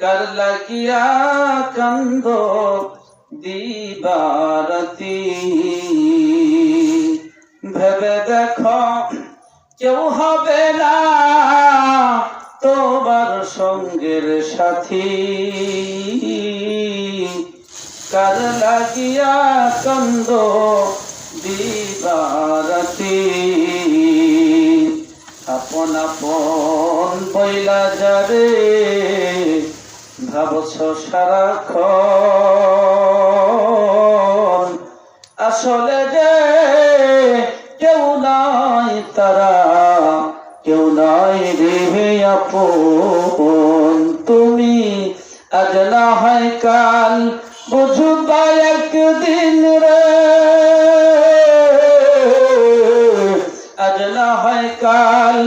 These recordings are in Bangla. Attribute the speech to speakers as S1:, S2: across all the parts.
S1: কার লাগিয়া কান্দ দিবারতি, ভেবে দেখো কেউ হবে না তোমার সঙ্গের সাথী। কার লাগিয়া কান্দ দিবারতি, আপন আপন বইলা যারে ভাবছ সারাক্ষণ, আসলে যে কেউ নাই তারা, কেউ নাই রে আপন। তুমি আজ না হয় কাল বুঝবা একদিন রে, আজ না হয় কাল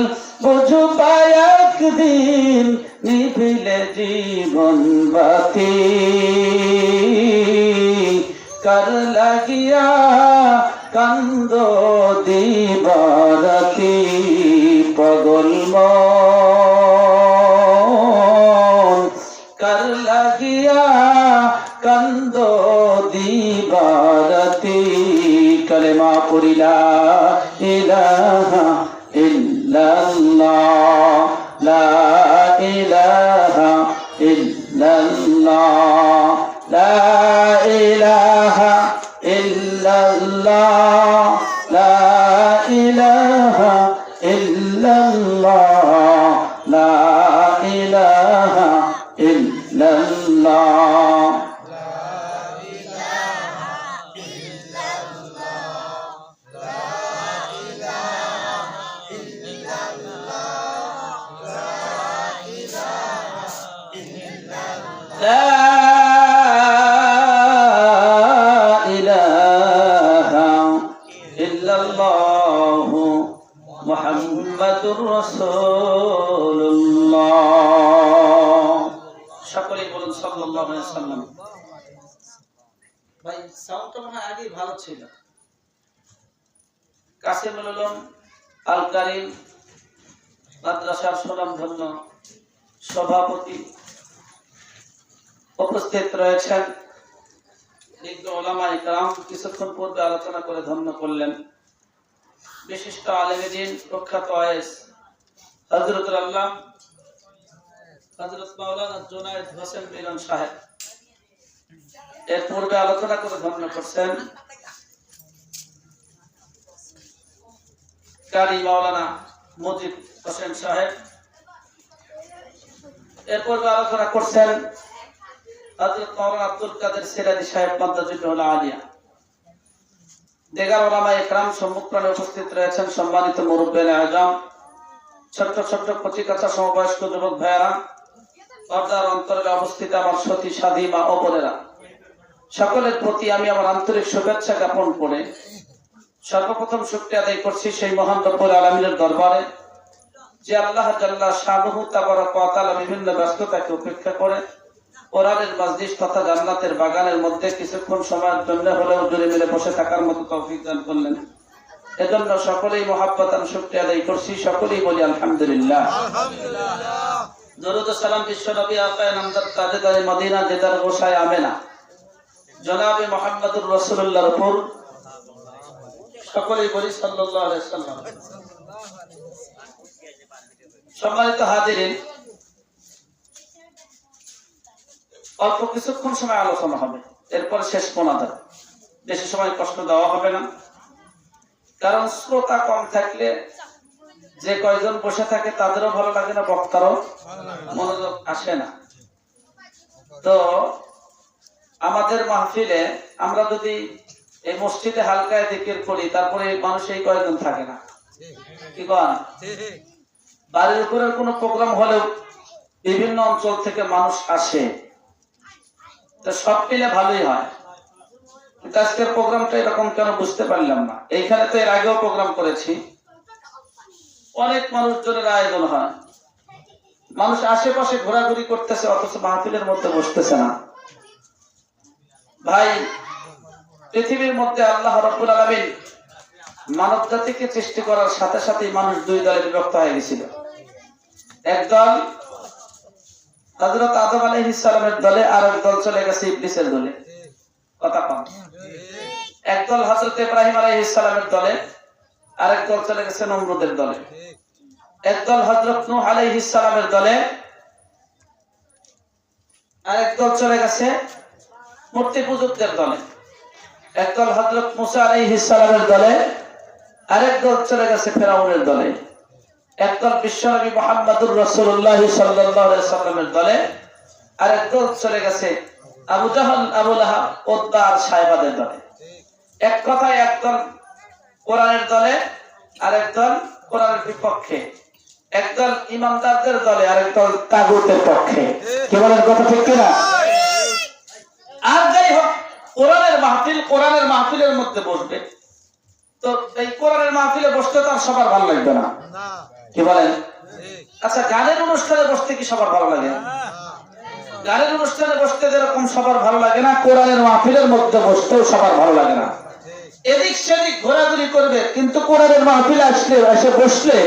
S1: বুঝবা একদিন, নিভিলে জীবন বাতি। কার লাগিয়া কান্দ দিবারাতি, পাগল মন কার লাগিয়া কান্দ দিবারাতি। কালেমা পড়ি লা ইলাহা ইল্লাল্লাহ, লা ইলাহা ইল্লাল্লাহ, লা ইলাহা ইল্লাল্লাহ, লা ইলাহা ইল্লাল্লাহ, লা ইলাহা ইল্লাল্লাহ। لا إله إلا الله محمد رسول الله। সকলেই বলুন সাল্লাল্লাহু আলাইহি ওয়াসাল্লাম। ভাই সাউন্ডটা মনে হয় আগেই ভালো ছিল। কাসিমুল উলুম আল কারীম মাদ্রাসার সুনামধন্য সভাপতি উপস্থিত রয়েছেন, বিজ্ঞ উলামায়ে কেরাম কিছুক্ষণ পূর্বে আলোচনা করে ধন্য করলেন। বিশিষ্ট আলেমে দ্বীন প্রখ্যাত ওয়াইজ হযরতুল আল্লাহ হযরত মাওলানা জুনায়েদ হোসেন মিলন সাহেব এর পূর্বে আলোচনা করে ধন্য করছেন কারি মাওলানা মুজিব হোসেন সাহেব। এর পূর্বে আলোচনা করছেন হযরত মাওলানা আব্দুল কাদের সিরাজি সাহেব মাদ্দাতুল আলিয়া। দেগার উলামায়ে কেরাম সম্মুখপ্রাণে উপস্থিত রয়েছেন, সম্মানিত মুরব্বিয়ানে আযম, ছোট্ট ছোট্ট কচিকাঁচা সমবয়স্ক যুবক ভাইয়েরা, পর্দার অন্তরে অবস্থিত আমার সতী সাধী মা ও বোনেরা, সকলের প্রতি আমি আমার আন্তরিক শুভেচ্ছা জ্ঞাপন করে সর্বপ্রথম শুকরিয়া আদায় করছি সেই মহান রব্বুল আলামিনের দরবারে, যে আল্লাহ জাল্লা শানুহু তাবারাক ওয়া তাআলা বিভিন্ন ব্যস্ততাকে উপেক্ষা করে কোরআনের মজলিস তথা জান্নাতের বাগানের মধ্যে কিছুক্ষণ সময়ের জন্য হলেও জুড়ে মিলে বসে থাকার মতো তৌফিক দান করলেন। এজন্য সকলেই মুহাব্বতান শুকরিয়া আদায় করছি, সকলেই বলি আলহামদুলিল্লাহ। দরুদ ও সালাম বিশ্ব নবী আকায়ে নামদার তাজদারে মদিনা দিদার গোসায় আমেনা জনাবে মুহাম্মদুর রাসূলুল্লাহর উপর সকলেই বলি সাল্লাল্লাহু আলাইহি ওয়াসাল্লাম। সম্মানিত হাজিরিন, অল্প কিছুক্ষণ সময় আলোচনা হবে, এরপর শেষ মোনাজাত। বেশি সময় কষ্ট দেওয়া হবে না, কারণ শ্রোতা কম থাকলে যে কয়জন বসে থাকে তাদেরও ভালো লাগে না, বক্তারও মনোযোগ আসে না। তো আমাদের মাহফিলে আমরা যদি এই মসজিদে হালকায় জিকির করি, তারপরে মানুষ এই কয়জন থাকে না, কি কন? বাড়ির উপরে কোনো প্রোগ্রাম হলেও বিভিন্ন অঞ্চল থেকে মানুষ আসে, তো সব মিলে ভালোই হয়। কিন্তু আজকের প্রোগ্রামটা এরকম কেন বুঝতে পারলাম না। এইখানে তো এর আগেও প্রোগ্রাম করেছি, অনেক মানুষজনের আয়োজন হয়, মানুষ আশেপাশে ঘোরাঘুরি করতেছে, অথচ মাহফিলের মধ্যে বসতেছে না। ভাই, পৃথিবীর মধ্যে আল্লাহ রাব্বুল আলামিন মানব জাতিকে সৃষ্টি করার সাথে সাথে মানুষ দুই দলে বিভক্ত হয়ে গেছিল। একদল হযরত আদম আলাইহিস সালামের দলে, আর একদল চলে গেছে ইবলিসের দলে। কথা কম। একদল হযরত ইব্রাহিম আলাইহিস সালামের দলে, আর একদল চলে গেছে নমরুদের দলে। একদল হযরত নূহ আলাইহিস সালামের দলে, আর একদল চলে গেছে মূর্তি পূজকদের দলে। একদল হযরত মুসা আলাইহিস সালামের দলে, আর একদল চলে গেছে ফেরাউনের দলে। একদল বিশ্বনবী মুহাম্মদুর রাসূলুল্লাহ সাল্লাল্লাহু আলাইহি ওয়াসাল্লামের দলে, আর একদল চলে গেছে আবু জাহল, আবু লাহাব, উতবা আর সাইবাদের দলে। এক কথায় একদল কোরআনের দলে, আর একদল কোরআনের বিপক্ষে। একদল ইমানদারদের দলে, আর একদল তাগুতের পক্ষে। কি বলেন, কথা ঠিক কিনা? আর যাই হোক, কোরআনের মাহফিলের মধ্যে বসবে, তো এই কোরআনের মাহফিলে বসতে তো আর সবার ভালো লাগবে না। কি বলেন? আচ্ছা, গানের অনুষ্ঠানে বসতে কি সবার ভালো লাগে? গানের অনুষ্ঠানে বসতে যেরকম সবার ভালো লাগে না, কোরআনের মাহফিলের মধ্যে বসতেও সবার ভালো লাগে না। এদিক সেদিক ঘোরাঘুরি করবে, কিন্তু কোরআনের মাহফিলে এসে বসলে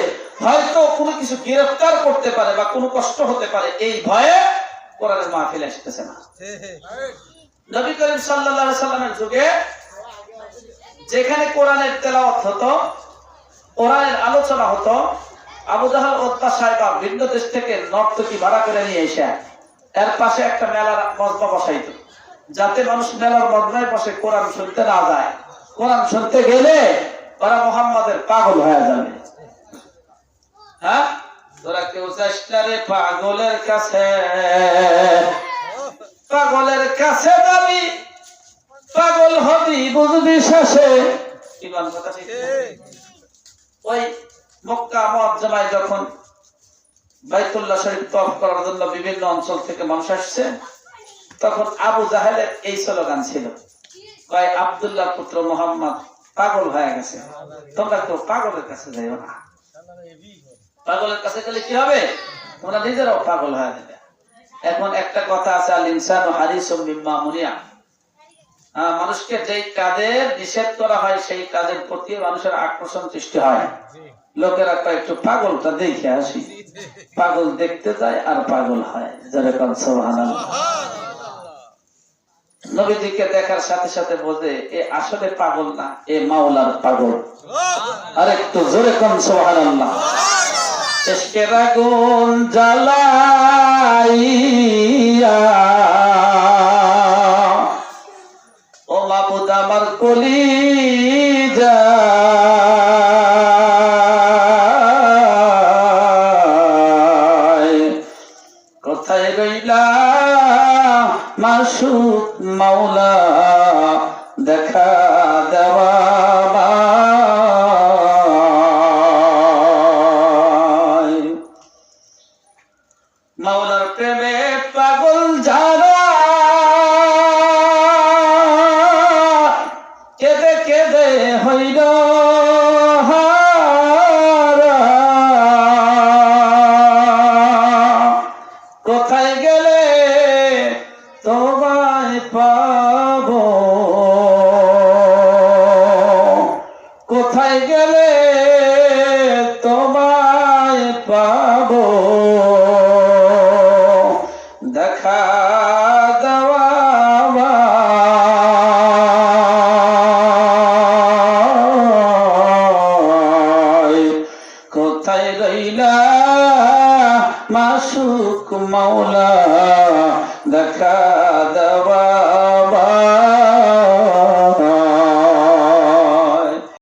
S1: হয়তো কোনো কিছু গ্রেফতার করতে পারে বা কোনো কষ্ট হতে পারে, এই ভয়ে কোরআনের মাহফিলে আসতেছে না। নবী করিম সাল্লাল্লাহু আলাইহি সাল্লামের যুগে যেখানে কোরআনের তেলাওয়াত হতো, কোরআনের আলোচনা হতো, আবু জাহল, উতবা, সাইবা ভিন্ন দেশ থেকে নর্তকী ভাড়া করে নিয়ে এসে এর পাশে একটা মেলার মজমা বসাইতো, যাতে মানুষ মেলার মজমায় বসে কোরআন শুনতে না যায়। কোরআন শুনতে গেলে ওরা মুহাম্মাদের পাগল হয়ে যাবে। হ্যাঁ, তোরা কেউ চেষ্টা রে পাগলের কাছে, পাগলের কাছে যাবি, পাগল হবি বুঝবি শেষে। কি বল কথা ঠিক? ওই মক্কা মুআজ্জামায় যখন বাইতুল্লাহ শরীফ তওয়াফ করার জন্য বিভিন্ন অঞ্চল থেকে মানুষ আসছে, তখন আবু জাহেলের এই স্লোগান ছিল, ভাই আব্দুল্লাহ পুত্র মুহাম্মদ পাগল হয়ে গেছে, তোমরা তো পাগলের কাছে যাইও না। পাগলের কাছে গেলে কি হবে? তোমরা নিজেরাও পাগল হয়ে যাবে। এখন একটা কথা আছে, আল ইনসানু হারিসুম মিম্মা মুনিয়া। মানুষকে যেই কাজের নিষেধ করা হয় সেই কাজের প্রতি মানুষের আকর্ষণ সৃষ্টি হয়। লোকেরা একটু পাগলটা দেখে আসি, পাগল দেখতে যায় আর পাগল হয়। যেরকম সুবহানাল্লাহ। নবীজিকে দেখার সাথে সাথে বোঝে এ আসলে পাগল না, এ মাওলার পাগল। আর একটু জোরে কোন সুবহানাল্লাহ। ইশকের আগুন জ্বালাইয়া ও মাবুদ আমার কলিজা, কোথায় রইলা মাসুক মাওলা, দেখা দেওয়া মাওলার প্রেমে পাগল যারা, কেঁদে কেঁদে হইল হারা, কোথায় গেলে তোমায় পাব, কোথায় গেলে তোমায় পাব, দেখা দেওয়া কোথায় রইলা মাসুক মাওলা, দেখা দেওয়া